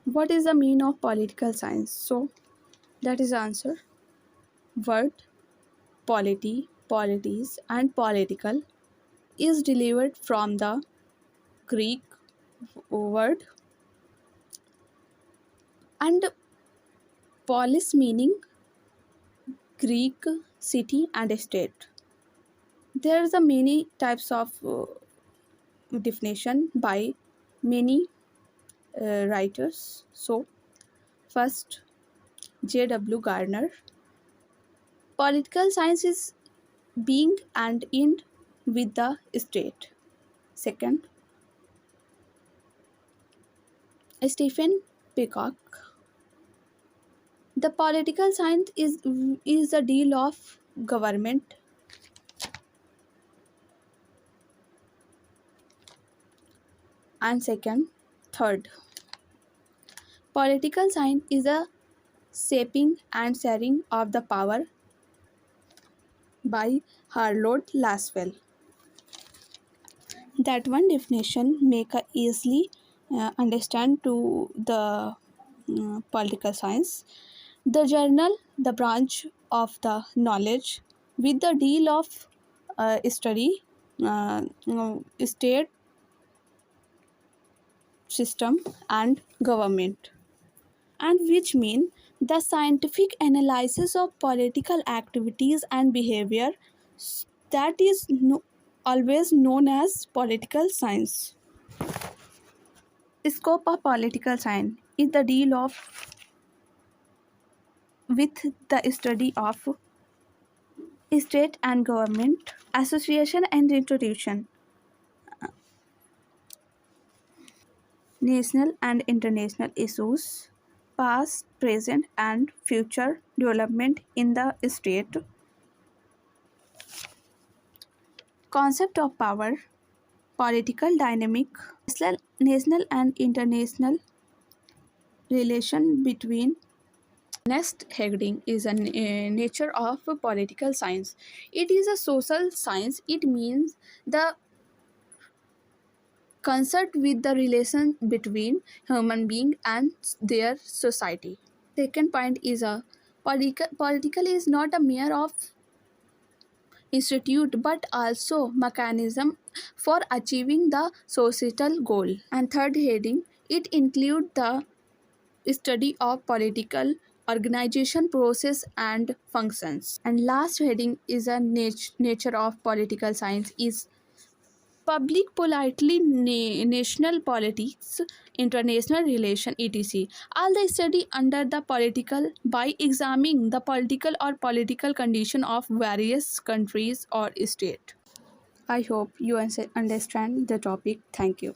What is the meaning of political science? So that is the answer. Word polity, polities, and political is derived from the Greek word and polis meaning Greek city and state. There are many types of definition by many writers. So first, J.W. Gardner. Political science is being and in with the state. Second, Stephen Peacock. The political science is the deal of government. And third, political science is a shaping and sharing of the power by Harold Laswell. That one definition make a easily understand to the political science. The journal, the branch of the knowledge with the deal of study, state system and government, and which mean the scientific analysis of political activities and behavior that is always known as political science. Scope of political science is the deal of with the study of state and government, association and institution, national and international issues, past, present and future development in the state, concept of power, political dynamic, national and international relation between. Next heading is a nature of political science. It is a social science. It means the concert with the relation between human being and their society. Second point is a political is not a mere of institute but also mechanism for achieving the societal goal. And third heading, it include the study of political organization process and functions. And last heading is a nature of political science is public politely national politics, international relation, etc. All the study under the political by examining the political or political condition of various countries or state. I hope you understand the topic. Thank you.